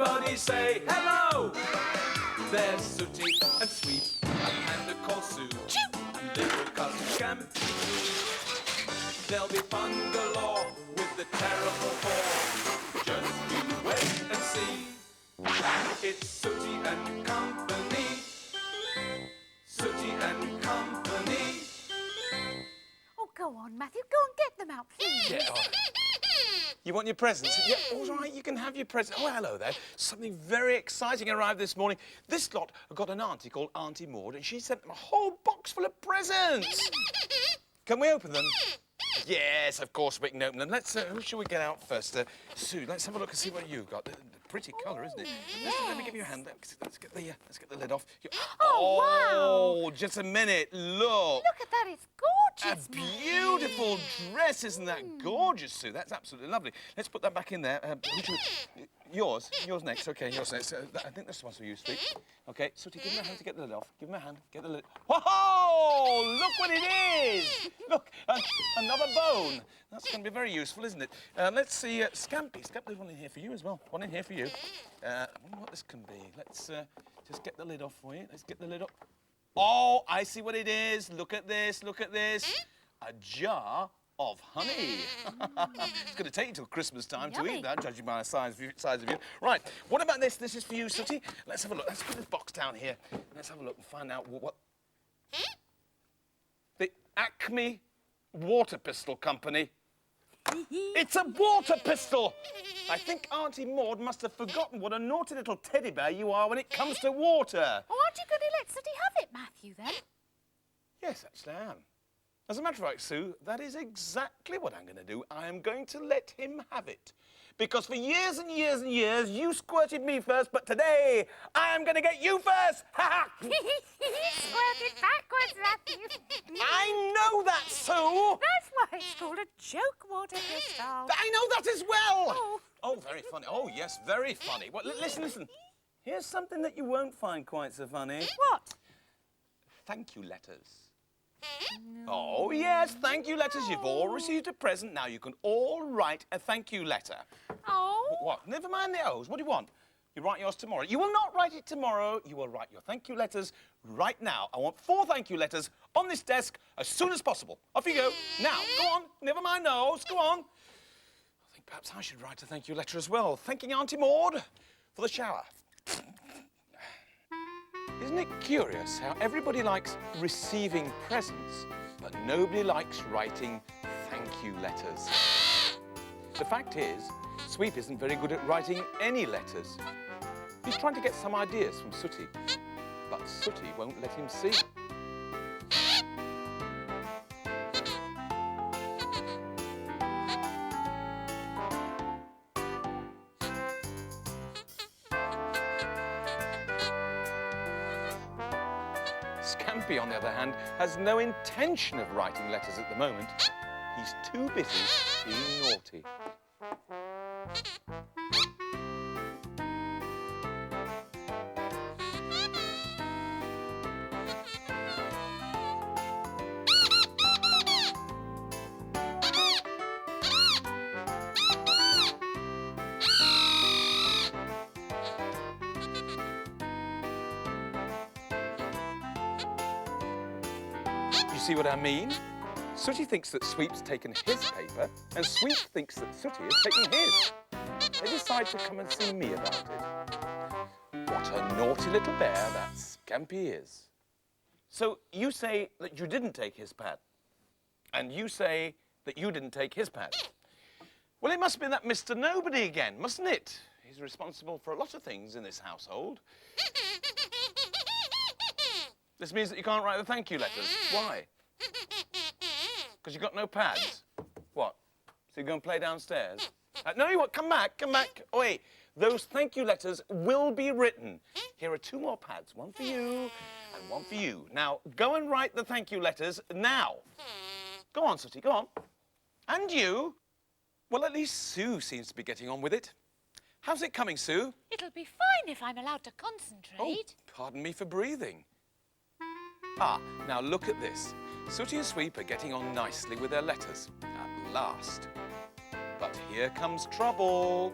Everybody say hello. There's Sooty and Sweep, a panda called Sue, and little cousin Scampy. There'll be fun galore with the terrible four. Just you wait and see. It's Sooty and Company. Sooty and Company. Oh, go on, Matthew. Go and get them out, please. Yeah, all right. You want your presents? Yeah, all right, you can have your present. Oh, hello there. Something very exciting arrived this morning. This lot have got an auntie called Auntie Maud, and she sent them a whole box full of presents. Can we open them? Yes, of course we can open them. Let's, who shall we get out first? Sue, let's have a look and see what you've got. Pretty colour, isn't it? Let me give you a hand. Let's get the lid off. Oh, wow. Just a minute. Look. Look at that. It's gorgeous. A beautiful dress. Isn't that gorgeous, Sue? That's absolutely lovely. Let's put that back in there. Yours next. Okay, yours next. I think that's the one for you, Sweet. Okay, Sooty, give him a hand to get the lid off. Give him a hand. Get the lid. Whoa! Look what it is! Look, another bone. That's going to be very useful, isn't it? Let's see, Scampy. There's one in here for you as well. One in here for you. I wonder what this can be. Let's just get the lid off for you. Let's get the lid off. Oh, I see what it is. Look at this. Look at this. A jar of honey. It's going to take you till Christmas time to eat that, judging by the size of you. Right, what about this? This is for you, Sooty. Let's have a look. Let's put this box down here. Let's have a look and find out what... The Acme Water Pistol Company. It's a water pistol! I think Auntie Maud must have forgotten what a naughty little teddy bear you are when it comes to water. Oh, aren't you going to let Sooty have it, Matthew, then? Yes, actually I am. As a matter of fact, Sue, that is exactly what I'm going to do. I am going to let him have it. Because for years and years and years, you squirted me first, but today, I am going to get you first! Ha ha! Squirted backwards, Matthew. I know that, Sue! That's why it's called a joke water pistol. I know that as well! Oh. Oh, very funny. Oh, yes, very funny. Well, listen. Here's something that you won't find quite so funny. What? Thank you letters. No. Oh, yes, thank you letters. You've all received a present. Now you can all write a thank you letter. Oh. What? Never mind the O's. What do you want? You write yours tomorrow. You will not write it tomorrow. You will write your thank you letters right now. I want 4 thank you letters on this desk as soon as possible. Off you go. Now, go on. Never mind the O's. Go on. I think perhaps I should write a thank you letter as well. Thanking Auntie Maud for the shower. Isn't it curious how everybody likes receiving presents, but nobody likes writing thank you letters? The fact is, Sweep isn't very good at writing any letters. He's trying to get some ideas from Sooty, but Sooty won't let him see. Scampy, on the other hand, has no intention of writing letters at the moment. He's too busy being naughty. See what I mean? Sooty thinks that Sweep's taken his paper, and Sweep thinks that Sooty has taken his. They decide to come and see me about it. What a naughty little bear that Scampy is. So you say that you didn't take his pad, and you say that you didn't take his pad. Well, it must be that Mr. Nobody again, mustn't it? He's responsible for a lot of things in this household. This means that you can't write the thank you letters. Why? Because you've got no pads? What? So you're going to play downstairs? No, you won't. Come back. Oi, those thank you letters will be written. Here are 2 more pads. One for you and one for you. Now, go and write the thank you letters now. Go on, Sooty, go on. And you? Well, at least Sue seems to be getting on with it. How's it coming, Sue? It'll be fine if I'm allowed to concentrate. Oh, pardon me for breathing. Ah, now look at this. Sooty and Sweep are getting on nicely with their letters, at last. But here comes trouble.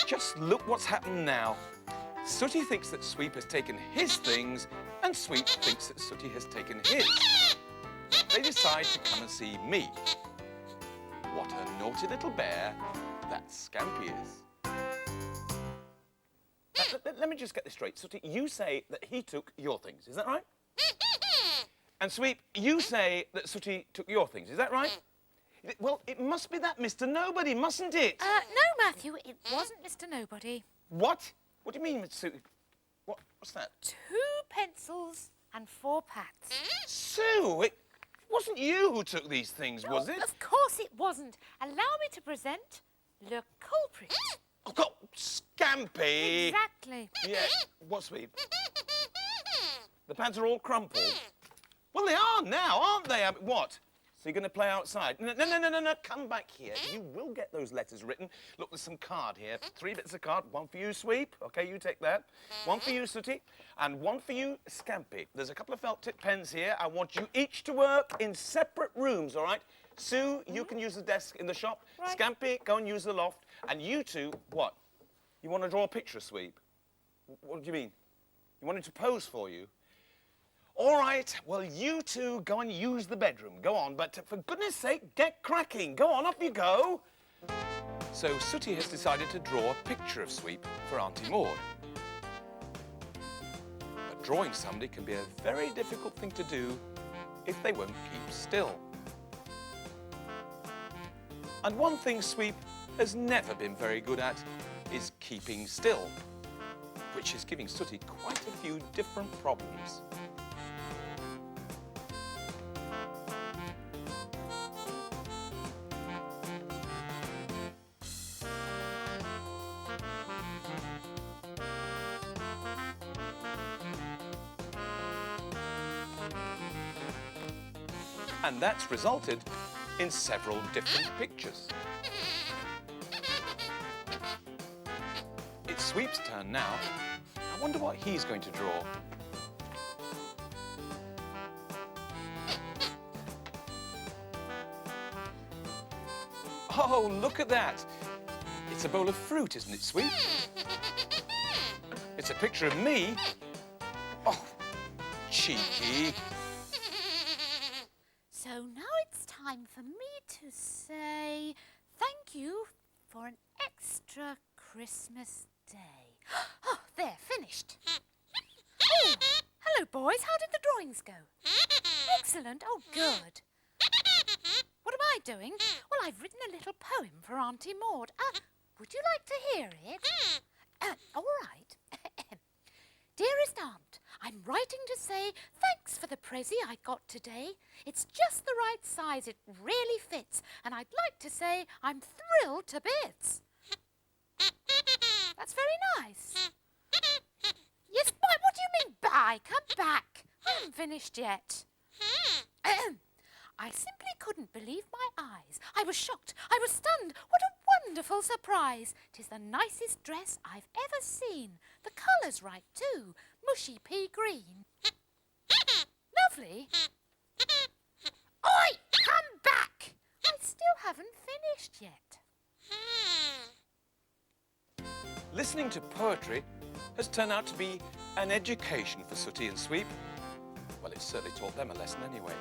Just look what's happened now. Sooty thinks that Sweep has taken his things, and Sweep thinks that Sooty has taken his. They decide to come and see me. What a naughty little bear that Scampy is. Let me just get this straight. Sooty, you say that he took your things, is that right? And Sweep, you say that Sooty took your things, is that right? Well, it must be that Mr. Nobody, mustn't it? No, Matthew, it wasn't Mr. Nobody. What? What do you mean, Mr. Sooty? What's that? 2 pencils and 4 pads. Sue, it wasn't you who took these things, was it? Of course it wasn't. Allow me to present le culprit. Oh, God, Scampy! Exactly. Yeah, what, Sweep? The pads are all crumpled. Well, they are now, aren't they? What? So you're going to play outside? No, come back here. You will get those letters written. Look, there's some card here. 3 bits of card. 1 for you, Sweep. OK, you take that. 1 for you, Sooty. And 1 for you, Scampy. There's a couple of felt tip pens here. I want you each to work in separate rooms, all right? Sue, you can use the desk in the shop. Right. Scampy, go and use the loft. And you two, what? You want to draw a picture, Sweep? What do you mean? You want him to pose for you? All right, well, you two go and use the bedroom. Go on, but for goodness sake, get cracking. Go on, up you go. So Sooty has decided to draw a picture of Sweep for Auntie Maud. But drawing somebody can be a very difficult thing to do if they won't keep still. And one thing Sweep has never been very good at is keeping still, which is giving Sooty quite a few different problems. And that's resulted in several different pictures. It's Sweep's turn now. I wonder what he's going to draw. Oh, look at that. It's a bowl of fruit, isn't it, Sweep? It's a picture of me. Oh, cheeky. So now it's time for me to say thank you for an extra Christmas day. Oh, there, finished. Oh, hello, boys. How did the drawings go? Excellent. Oh, good. What am I doing? Well, I've written a little poem for Auntie Maud. Would you like to hear it? All right. Dearest Aunt, I'm writing to say thanks for the prezi I got today. It's just the right size. It really fits. And I'd like to say I'm thrilled to bits. That's very nice. Yes, bye. What do you mean, bye? Come back. I haven't finished yet. I simply couldn't believe my eyes. I was shocked. I was stunned. What a wonderful surprise. 'Tis the nicest dress I've ever seen. The colour's right, too. Mushy pea green. Lovely. Oi! Come back! I still haven't finished yet. Listening to poetry has turned out to be an education for Sooty and Sweep. Well, it certainly taught them a lesson anyway.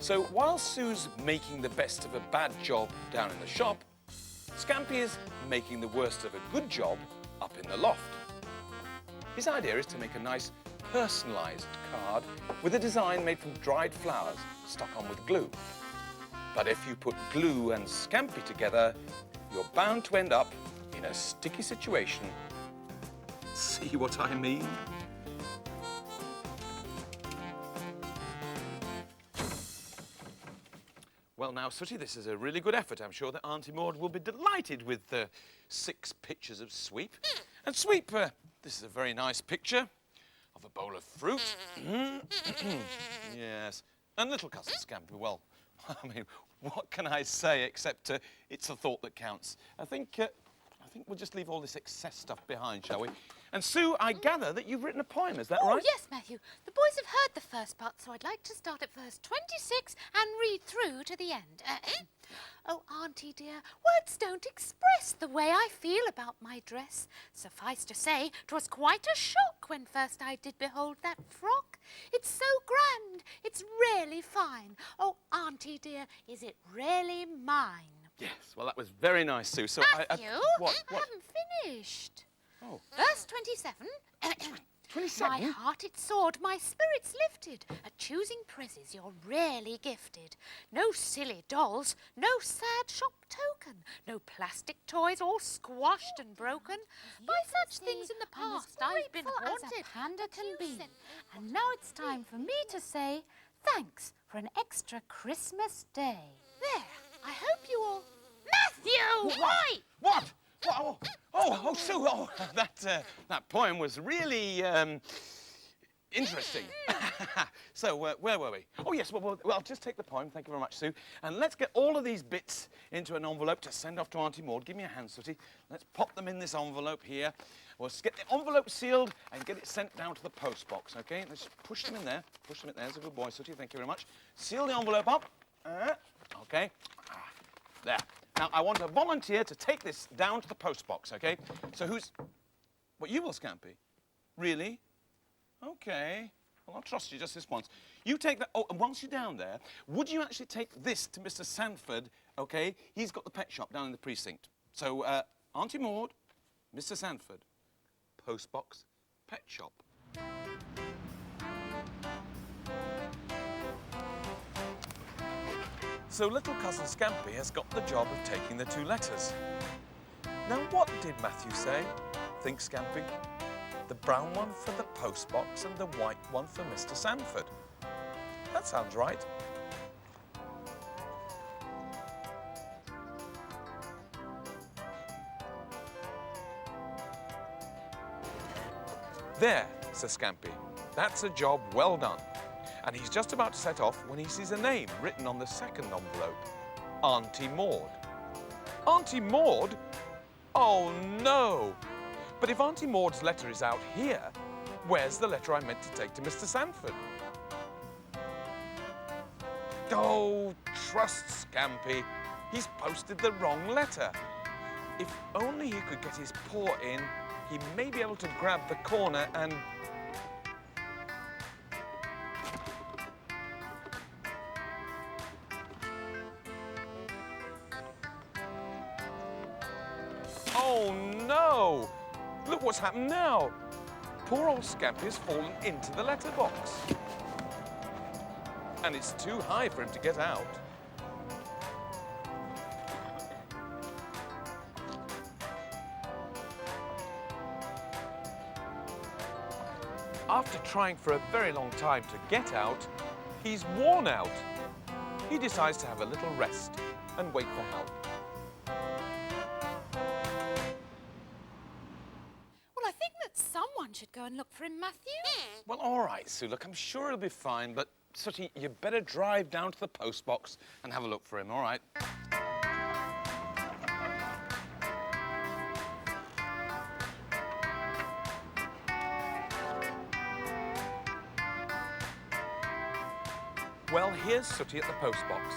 So while Sue's making the best of a bad job down in the shop, Scampy is making the worst of a good job up in the loft. His idea is to make a nice personalised card with a design made from dried flowers stuck on with glue. But if you put glue and Scampy together, you're bound to end up in a sticky situation. See what I mean? Well, now, Sooty, this is a really good effort. I'm sure that Auntie Maud will be delighted with the 6 pictures of Sweep. And Sweep, this is a very nice picture of a bowl of fruit. Yes. And little cousin Scampy, well, I mean, what can I say except it's a thought that counts. I think I think we'll just leave all this excess stuff behind, shall we? And Sue, I gather that you've written a poem, is that Oh, right? yes, Matthew. The boys have heard the first part, so I'd like to start at verse 26 and read through to the end. Oh, Auntie dear, words don't express the way I feel about my dress. Suffice to say, 'twas quite a shock when first I did behold that frock. It's so grand, it's really fine. Oh, Auntie dear, is it really mine? Yes, well, that was very nice, Sue. So Matthew, what? I haven't finished. Oh, Verse 27. 27? My heart it soared, my spirits lifted. At choosing prezzies you're rarely gifted. No silly dolls, no sad shop token. No plastic toys all squashed and broken. By such things in the past I've been haunted. As a panda can be. And now it's time for me to say thanks for an extra Christmas day. There, I hope you all... Matthew! Why? What? Sue, that poem was really, interesting. So, where were we? Oh, yes, well, I'll just take the poem. Thank you very much, Sue. And let's get all of these bits into an envelope to send off to Auntie Maud. Give me a hand, Sooty. Let's pop them in this envelope here. We'll get the envelope sealed and get it sent down to the post box, OK? Let's push them in there. Push them in there. There's a good boy, Sooty. Thank you very much. Seal the envelope up. OK. There. Now, I want a volunteer to take this down to the post box, OK? So who's... What, you will, Scampy? Really? OK. Well, I'll trust you just this once. You take that... Oh, and once you're down there, would you actually take this to Mr. Sanford, OK? He's got the pet shop down in the precinct. So, Auntie Maud, Mr. Sanford, post box, pet shop. So little cousin Scampy has got the job of taking the 2 letters. Now what did Matthew say? Think Scampy. The brown one for the post box and the white one for Mr. Sanford. That sounds right. There, says Scampy. That's a job well done. And he's just about to set off when he sees a name written on the second envelope. Auntie Maud. Auntie Maud? Oh, no. But if Auntie Maud's letter is out here, where's the letter I meant to take to Mr. Sanford? Oh, trust Scampy. He's posted the wrong letter. If only he could get his paw in, he may be able to grab the corner and... Oh, no! Look what's happened now. Poor old Scampy has fallen into the letterbox. And it's too high for him to get out. After trying for a very long time to get out, he's worn out. He decides to have a little rest and wait for help. Well, I think that someone should go and look for him, Matthew. Well, all right, Sue. Look, I'm sure he'll be fine, but Sooty, you better drive down to the post box and have a look for him, all right? Well, here's Sooty at the post box.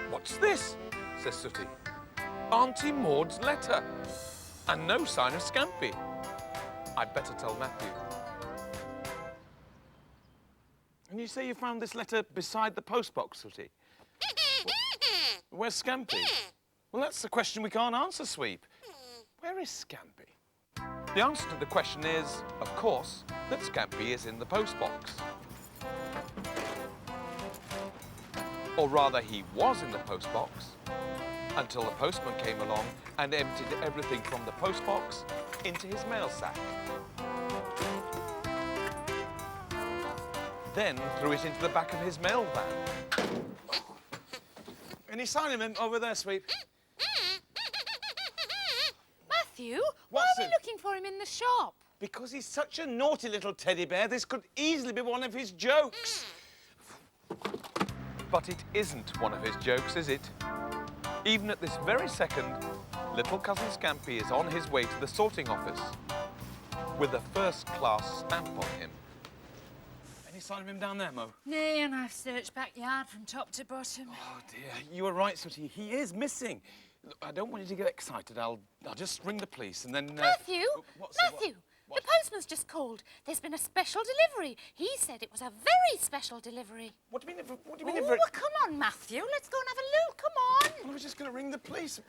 What's this? Says Sooty. Auntie Maud's letter. And no sign of Scampy. I'd better tell Matthew. And you say you found this letter beside the post box, Sooty? Where's Scampy? Well, that's the question we can't answer, Sweep. Where is Scampy? The answer to the question is, of course, that Scampy is in the post box. Or rather, he was in the post box until the postman came along and emptied everything from the post box into his mail sack. Then threw it into the back of his mail van. Any sign of him over there, Sweep? Matthew, why What's are we it? looking for him in the shop? Because he's such a naughty little teddy bear, this could easily be one of his jokes. But it isn't one of his jokes, is it? Even at this very second, Little cousin Scampy is on his way to the sorting office with a first-class stamp on him. Any sign of him down there, Mo? Nay, and I've searched backyard from top to bottom. Oh, dear. You were right, Sooty. He is missing. Look, I don't want you to get excited. I'll just ring the police and then... Matthew! What's Matthew! What? The postman's just called. There's been a special delivery. He said it was a very special delivery. What do you mean if... Oh, well, come on, Matthew. Let's go and have a look. Come on. I was just going to ring the police.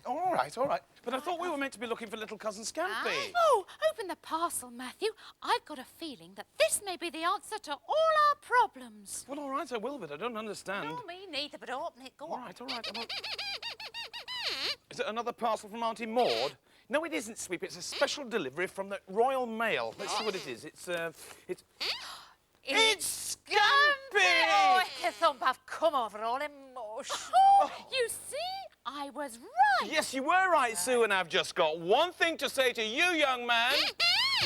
Oh, all right, all right. But I thought we were meant to be looking for little cousin Scampy. Oh, open the parcel, Matthew. I've got a feeling that this may be the answer to all our problems. Well, all right, I will, but I don't understand. No, me neither, but open it. Go All on. right, all right. Is it another parcel from Auntie Maud? No, it isn't, Sweep. It's a special delivery from the Royal Mail. Let's see what it is. It's It's Scampy! Oh, Thump, I've come over all emotion. Oh, you see? I was right. Yes, you were right, Sue, and I've just got one thing to say to you, young man.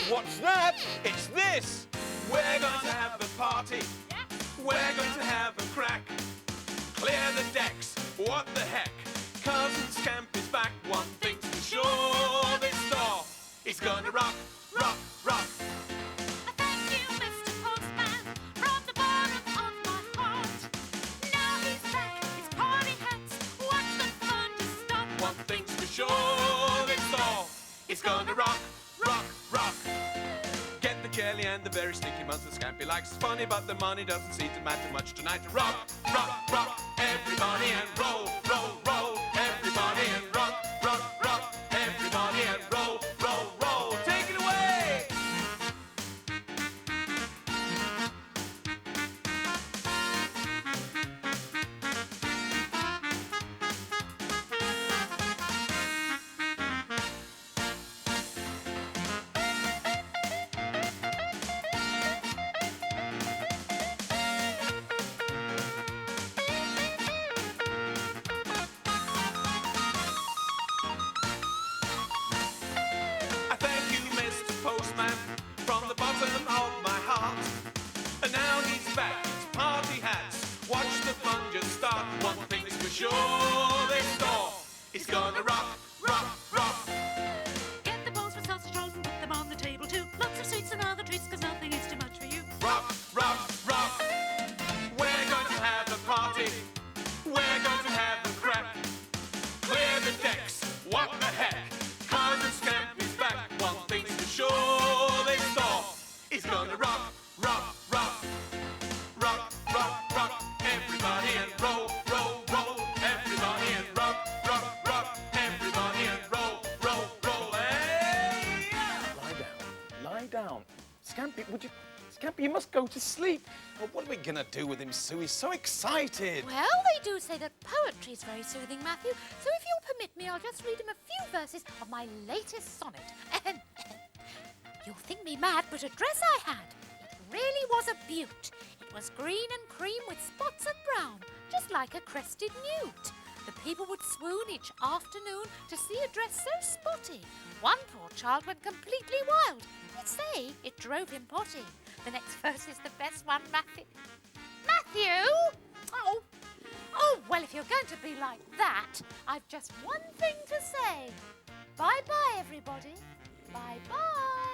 What's that? It's this. We're going to have a party. We're going to have a crack. Clear the decks. What the heck? Cousin Scampy's back. One thing's for sure. This store is going to rock, rock, rock. Thank you, Mr. Postman, from the bottom of my heart. Now he's back, his party hats. Watch the fun just stop. One thing's for sure. This store is going to rock, rock, rock. Get the jelly and the very sticky ones that Scampy likes. It's funny, but the money doesn't seem to matter much tonight. Rock, rock, rock. Everybody and roll, roll, roll. Everybody and rock, rock, rock. Everybody and roll, roll, roll. Take it away! I thank you, Mr. Postman, from the bottom of my heart. And now he's back, his party hats. Watch the fun just start. One thing's for sure, this store is gonna rock, rock, rock. Get the bowls for sausage rolls and put them on the table too. Lots of sweets and other treats, cause nothing is too much for you. Rock, rock, rock. We're going to have a party. We're going to have a crack. Clear the decks. What the heck? Cousin Scampy's back. One thing's for sure. This store is gonna rock, rock, rock. Rock, rock, rock. Everybody and roll, roll, roll. Everybody and rock, rock, rock. Everybody and roll, roll, roll. Hey! Lie down. Lie down. Scampy, Scampy, you must go to sleep. Well, what are we gonna do with him, Sue? He's so excited. Well, they do say that poetry is very soothing, Matthew. So if you'll permit me, I'll just read him a few verses of my latest sonnet. You'll think me mad, but a dress I had. It really was a beaut. It was green and cream with spots of brown, just like a crested newt. The people would swoon each afternoon to see a dress so spotty. One poor child went completely wild. They'd say it drove him potty. The next verse is the best one, Matthew. Matthew! Oh, well, if you're going to be like that, I've just one thing to say. Bye-bye, everybody. Bye-bye.